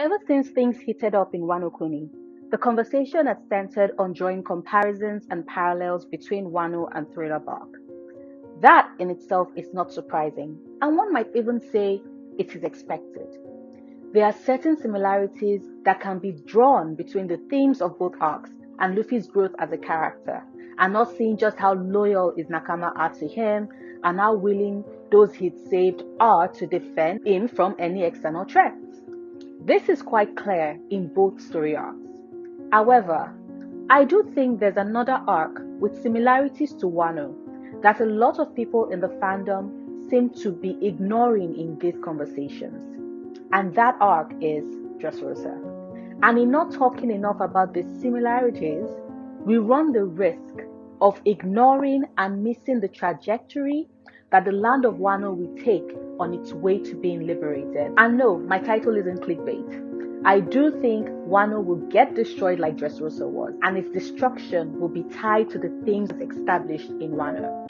Ever since things heated up in Wano, the conversation has centered on drawing comparisons and parallels between Wano and Thriller Bark. That in itself is not surprising, and one might even say it is expected. There are certain similarities that can be drawn between the themes of both arcs and Luffy's growth as a character, and not seeing just how loyal his Nakama are to him and how willing those he'd saved are to defend him from any external threats. This is quite clear in both story arcs. However, I do think there's another arc with similarities to Wano that a lot of people in the fandom seem to be ignoring in these conversations. And that arc is Dressrosa. And in not talking enough about these similarities, we run the risk of ignoring and missing the trajectory that the land of Wano will take on its way to being liberated. And no, my title isn't clickbait. I do think Wano will get destroyed like Dressrosa was, and its destruction will be tied to the themes established in Wano.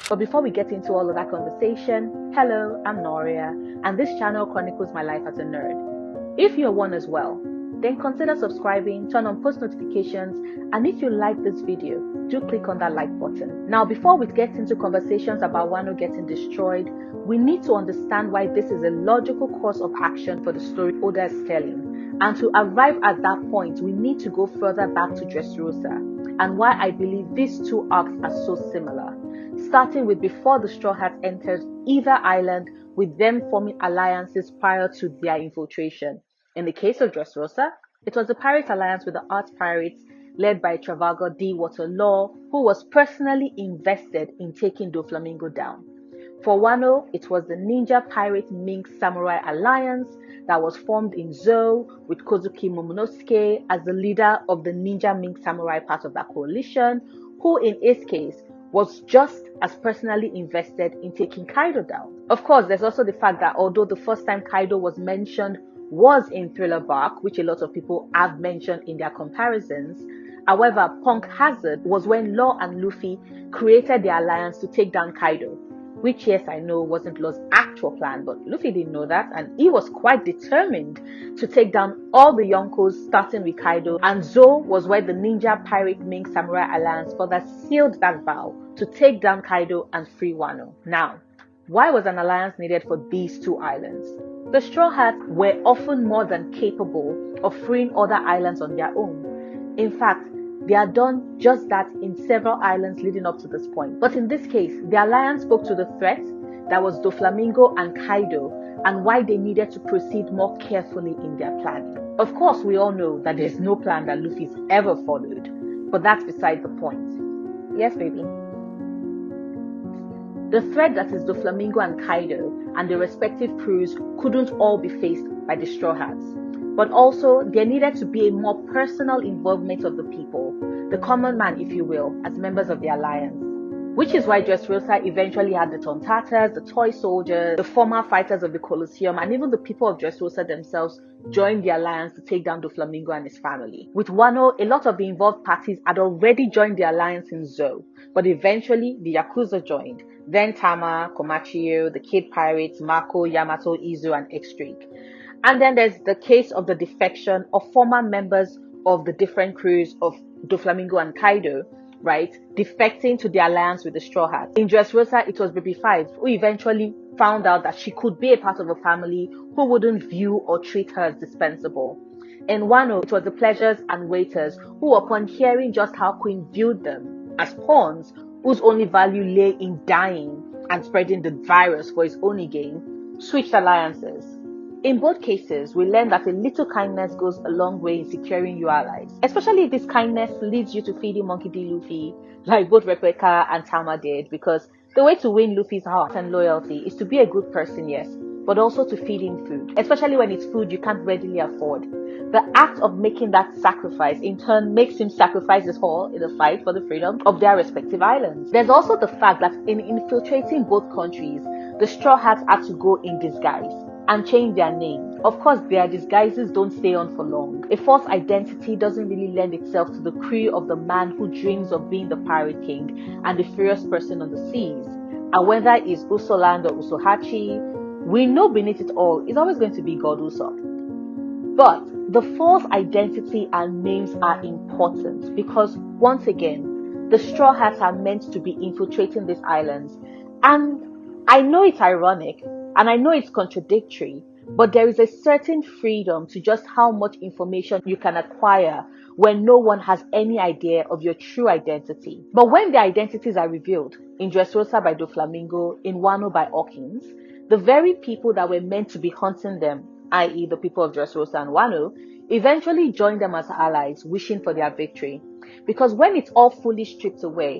But before we get into all of that conversation, hello, I'm Noria, and this channel chronicles my life as a nerd. If you're one as well, then consider subscribing, turn on post notifications, and if you like this video, do click on that like button. Now, before we get into conversations about Wano getting destroyed, we need to understand why this is a logical course of action for the story Oda is telling. And to arrive at that point, we need to go further back to Dressrosa, and why I believe these two arcs are so similar. Starting with before the Straw Hats entered either island, with them forming alliances prior to their infiltration. In the case of Dressrosa, it was the pirate alliance with the Arts Pirates led by Trafalgar D. Waterlaw, who was personally invested in taking Doflamingo down. For Wano, it was the Ninja Pirate Mink Samurai Alliance that was formed in Zou, with Kozuki Momonosuke as the leader of the Ninja Mink Samurai part of that coalition, who in his case was just as personally invested in taking Kaido down. Of course, there's also the fact that although the first time Kaido was mentioned was in Thriller Bark, which a lot of people have mentioned in their comparisons, however, Punk Hazard was when Law and Luffy created the alliance to take down Kaido, which, yes, I know wasn't Law's actual plan, but Luffy didn't know that, and he was quite determined to take down all the Yonkos, starting with Kaido, and Zou was where the Ninja Pirate Mink Samurai Alliance further sealed that vow to take down Kaido and free Wano. Now, why was an alliance needed for these two islands? The Straw Hats were often more than capable of freeing other islands on their own. In fact, they had done just that in several islands leading up to this point. But in this case, the alliance spoke to the threat that was Doflamingo and Kaido, and why they needed to proceed more carefully in their planning. Of course, we all know that there's no plan that Luffy's ever followed, but that's beside the point. Yes, baby. The threat that is Doflamingo and Kaido and their respective crews couldn't all be faced by the Straw Hats. But also, there needed to be a more personal involvement of the people, the common man, if you will, as members of the alliance. Which is why Dressrosa eventually had the Tontatas, the toy soldiers, the former fighters of the Colosseum, and even the people of Dressrosa themselves joined the alliance to take down Doflamingo and his family. With Wano, a lot of the involved parties had already joined the alliance in Zou, but eventually the Yakuza joined. Then Tama, Komachio, the Kid Pirates, Mako, Yamato, Izu, and X-Drake. And then there's the case of the defection of former members of the different crews of Doflamingo and Kaido, right, defecting to the alliance with the Straw Hats. In Dressrosa, it was Baby Five, who eventually found out that she could be a part of a family who wouldn't view or treat her as dispensable. In Wano, it was the Pleasures and Waiters, who upon hearing just how Queen viewed them as pawns, whose only value lay in dying and spreading the virus for his only gain, switched alliances. In both cases, we learn that a little kindness goes a long way in securing your allies, especially if this kindness leads you to feeding Monkey D. Luffy, like both Rebecca and Tama did, because the way to win Luffy's heart and loyalty is to be a good person, yes, but also to feed him food, especially when it's food you can't readily afford. The act of making that sacrifice in turn makes him sacrifice his all in the fight for the freedom of their respective islands. There's also the fact that in infiltrating both countries, the Straw Hats had to go in disguise and change their name. Of course, their disguises don't stay on for long. A false identity doesn't really lend itself to the crew of the man who dreams of being the Pirate King and the furious person on the seas. And whether it's Usoland or Usohachi, We know beneath it all is always going to be God Usopp. But the false identity and names are important because, once again, the Straw Hats are meant to be infiltrating these islands. And I know it's ironic and I know it's contradictory, but there is a certain freedom to just how much information you can acquire when no one has any idea of your true identity. But when the identities are revealed, in Dressrosa by Doflamingo, in Wano by Hawkins, the very people that were meant to be hunting them, i.e. the people of Dressrosa and Wano, eventually join them as allies, wishing for their victory. Because when it's all fully stripped away,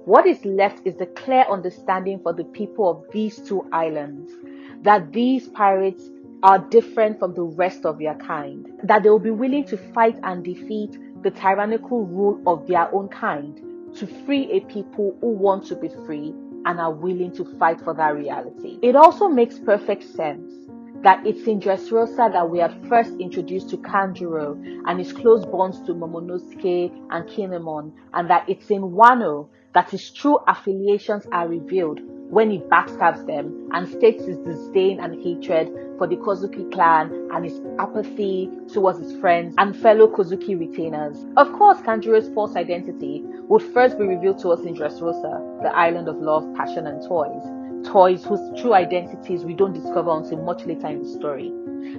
what is left is the clear understanding for the people of these two islands that these pirates are different from the rest of their kind, that they will be willing to fight and defeat the tyrannical rule of their own kind to free a people who want to be free and are willing to fight for that reality. It also makes perfect sense that it's in Dressrosa that we are first introduced to Kanjuro and his close bonds to Momonosuke and Kinemon, and that it's in Wano that his true affiliations are revealed when he backstabs them and states his disdain and hatred for the Kozuki clan and his apathy towards his friends and fellow Kozuki retainers. Of course, Kanjuro's false identity would first be revealed to us in Dressrosa, the island of love, passion, and toys. Toys whose true identities we don't discover until much later in the story.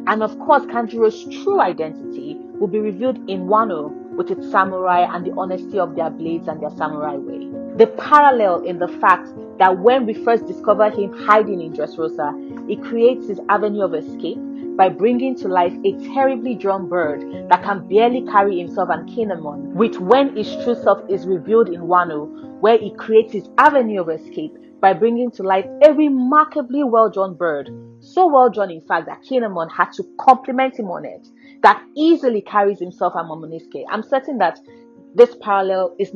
And of course, Kanjuro's true identity will be revealed in Wano with its samurai and the honesty of their blades and their samurai way. The parallel in the fact that when we first discover him hiding in Dressrosa, he creates his avenue of escape by bringing to life a terribly drawn bird that can barely carry himself and Kinemon, with when his true self is revealed in Wano, where he creates his avenue of escape by bringing to life a remarkably well-drawn bird, so well-drawn in fact that Kinemon had to compliment him on it, that easily carries himself and Momonosuke. I'm certain that this parallel is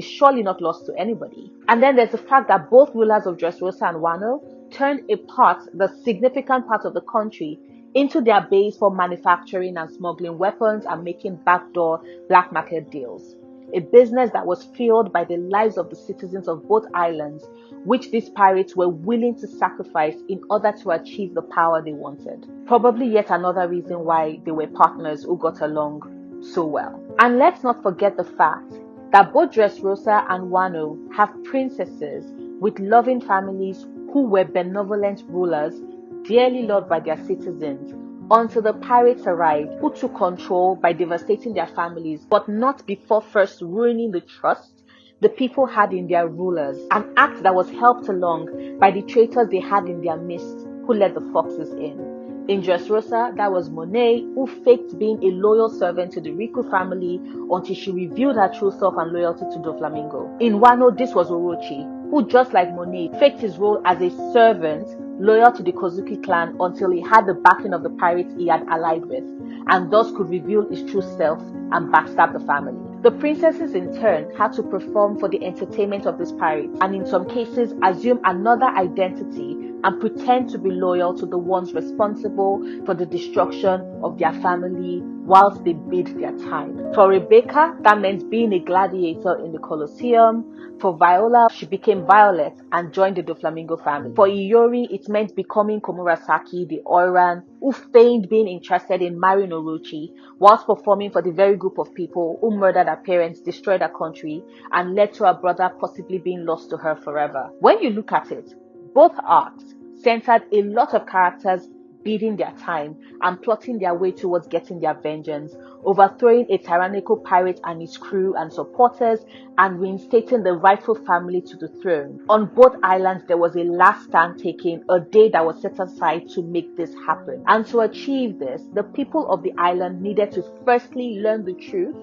surely not lost to anybody. And then there's the fact that both rulers of Dressrosa and Wano turned the significant part of the country into their base for manufacturing and smuggling weapons and making backdoor black market deals. A business that was fueled by the lives of the citizens of both islands, which these pirates were willing to sacrifice in order to achieve the power they wanted. Probably yet another reason why they were partners who got along so well. And let's not forget the fact that both Dressrosa and Wano have princesses with loving families who were benevolent rulers, dearly loved by their citizens, until the pirates arrived, who took control by devastating their families, but not before first ruining the trust the people had in their rulers, an act that was helped along by the traitors they had in their midst, who let the foxes in. In Dressrosa, that was Monet, who faked being a loyal servant to the Riku family until she revealed her true self and loyalty to Doflamingo. In Wano, this was Orochi, who, just like Monet, faked his role as a servant loyal to the Kozuki clan until he had the backing of the pirates he had allied with, and thus could reveal his true self and backstab the family. The princesses in turn had to perform for the entertainment of these pirates, and in some cases assume another identity and pretend to be loyal to the ones responsible for the destruction of their family whilst they bid their time. For Rebecca, that meant being a gladiator in the Colosseum. For Viola, she became Violet and joined the Doflamingo family. For Iori, it meant becoming Komurasaki, the Oiran, who feigned being interested in marrying Orochi whilst performing for the very group of people who murdered her parents, destroyed her country, and led to her brother possibly being lost to her forever. When you look at it, both arcs centered a lot of characters biding their time and plotting their way towards getting their vengeance, overthrowing a tyrannical pirate and his crew and supporters, and reinstating the rightful family to the throne. On both islands, there was a last stand taken, a day that was set aside to make this happen. And to achieve this, the people of the island needed to firstly learn the truth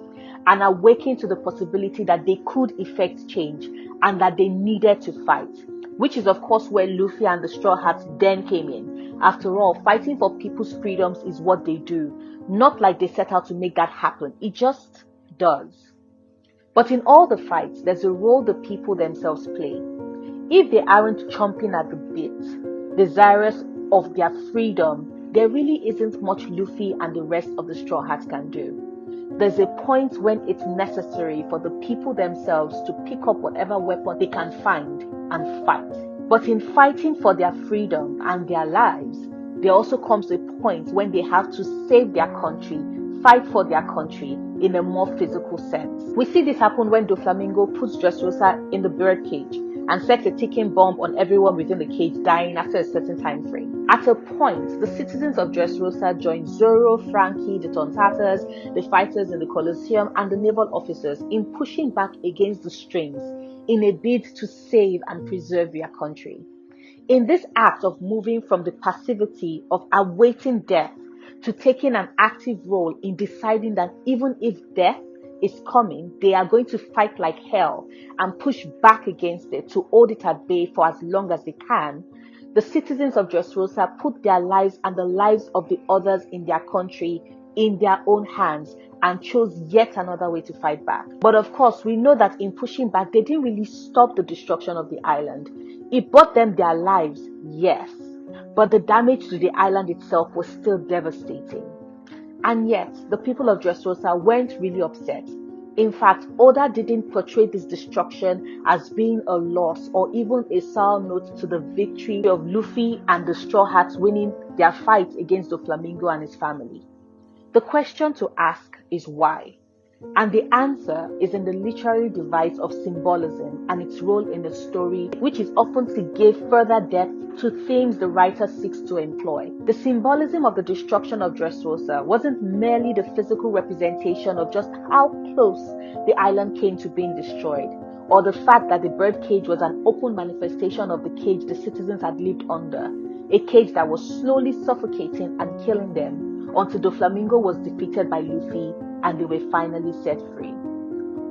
and awaken to the possibility that they could effect change and that they needed to fight. Which is of course where Luffy and the Straw Hats then came in. After all, fighting for people's freedoms is what they do. Not like they set out to make that happen. It just does. But in all the fights, there's a role the people themselves play. If they aren't chomping at the bit, desirous of their freedom, there really isn't much Luffy and the rest of the Straw Hats can do. There's a point when it's necessary for the people themselves to pick up whatever weapon they can find and fight. But in fighting for their freedom and their lives, there also comes a point when they have to save their country, fight for their country in a more physical sense. We see this happen when Doflamingo puts Dressrosa in the bird cage and sets a ticking bomb on everyone within the cage dying after a certain time frame. At a point, the citizens of Dressrosa join Zoro, Frankie, the Tontatas, the fighters in the Colosseum, and the naval officers in pushing back against the strings in a bid to save and preserve their country. In this act of moving from the passivity of awaiting death to taking an active role in deciding that even if death is coming, they are going to fight like hell and push back against it to hold it at bay for as long as they can, the citizens of Dressrosa put their lives and the lives of the others in their country in their own hands and chose yet another way to fight back. But of course, we know that in pushing back, they didn't really stop the destruction of the island. It brought them their lives, yes, but the damage to the island itself was still devastating. And yet, the people of Dressrosa weren't really upset. In fact, Oda didn't portray this destruction as being a loss or even a sour note to the victory of Luffy and the Straw Hats winning their fight against Doflamingo and his family. The question to ask is why? And the answer is in the literary device of symbolism and its role in the story, which is often to give further depth to themes the writer seeks to employ. The symbolism of the destruction of Dressrosa wasn't merely the physical representation of just how close the island came to being destroyed, or the fact that the bird cage was an open manifestation of the cage the citizens had lived under, a cage that was slowly suffocating and killing them until Doflamingo was defeated by Luffy and they were finally set free.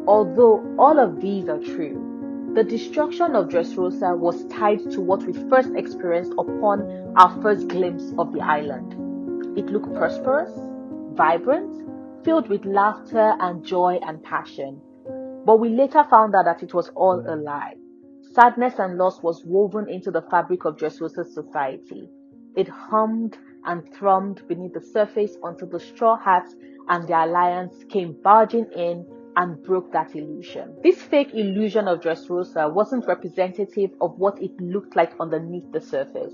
Although all of these are true, the destruction of Dressrosa was tied to what we first experienced upon our first glimpse of the island. It looked prosperous, vibrant, filled with laughter and joy and passion. But we later found out that it was all a lie. Sadness and loss was woven into the fabric of Dressrosa's society. It hummed and thrummed beneath the surface until the Straw Hats and their alliance came barging in and broke that illusion. This fake illusion of Dressrosa wasn't representative of what it looked like underneath the surface,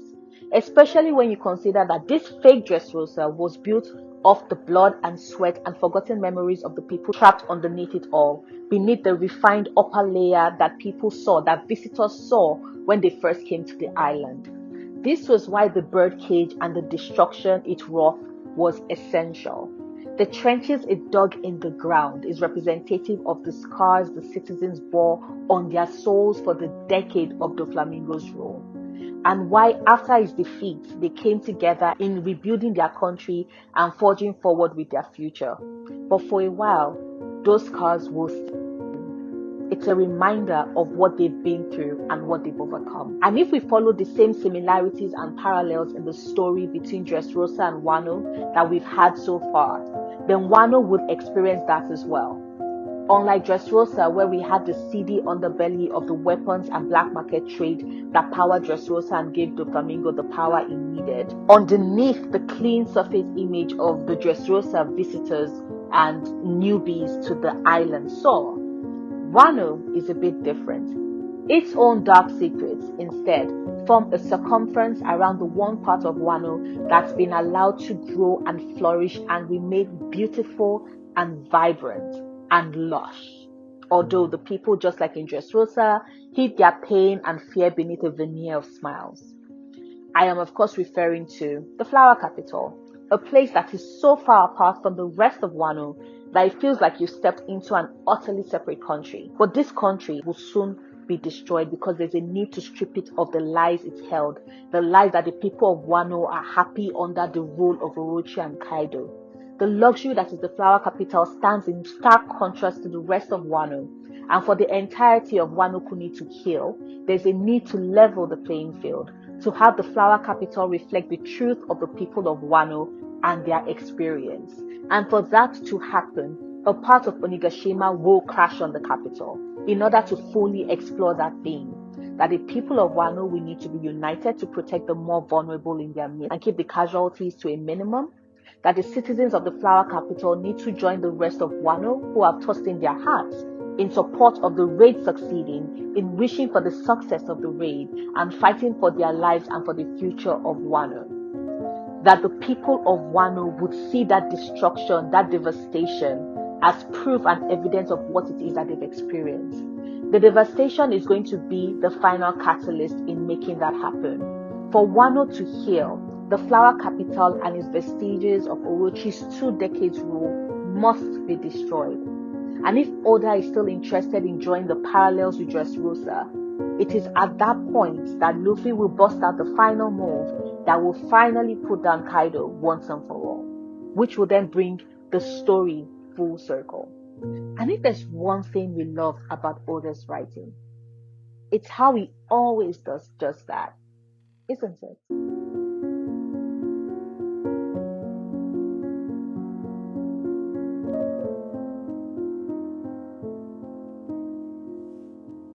especially when you consider that this fake Dressrosa was built off the blood and sweat and forgotten memories of the people trapped underneath it all, beneath the refined upper layer that people saw, that visitors saw when they first came to the island. This was why the bird cage and the destruction it wrought was essential. The trenches it dug in the ground is representative of the scars the citizens bore on their souls for the decade of Doflamingo's rule, and why after his defeat they came together in rebuilding their country and forging forward with their future. But for a while, those scars will stay. It's a reminder of what they've been through and what they've overcome. And if we follow the same similarities and parallels in the story between Dressrosa and Wano that we've had so far, then Wano would experience that as well. Unlike Dressrosa, where we had the seedy underbelly of the weapons and black market trade that powered Dressrosa and gave Doflamingo the power he needed, underneath the clean surface image of the Dressrosa visitors and newbies to the island saw, Wano is a bit different. Its own dark secrets, instead, form a circumference around the one part of Wano that's been allowed to grow and flourish and remain beautiful and vibrant and lush. Although the people, just like in Dressrosa, hid their pain and fear beneath a veneer of smiles. I am of course referring to the flower capital, a place that is so far apart from the rest of Wano that it feels like you stepped into an utterly separate country. But this country will soon be destroyed because there's a need to strip it of the lies it held, the lies that the people of Wano are happy under the rule of Orochi and Kaido. The luxury that is the flower capital stands in stark contrast to the rest of Wano, and for the entirety of Wano Kuni to heal, there's a need to level the playing field, to have the flower capital reflect the truth of the people of Wano and their experience. And for that to happen, a part of Onigashima will crash on the capital in order to fully explore that theme, that the people of Wano will need to be united to protect the more vulnerable in their midst and keep the casualties to a minimum, that the citizens of the flower capital need to join the rest of Wano who have tossed in their hearts in support of the raid succeeding, in wishing for the success of the raid, and fighting for their lives and for the future of Wano. That the people of Wano would see that destruction, that devastation, as proof and evidence of what it is that they've experienced. The devastation is going to be the final catalyst in making that happen. For Wano to heal, the flower capital and its vestiges of Orochi's 2 decades rule must be destroyed. And if Oda is still interested in drawing the parallels with Dressrosa, it is at that point that Luffy will bust out the final move that will finally put down Kaido once and for all, which will then bring the story full circle. And if there's one thing we love about Oda's writing, it's how he always does just that, isn't it?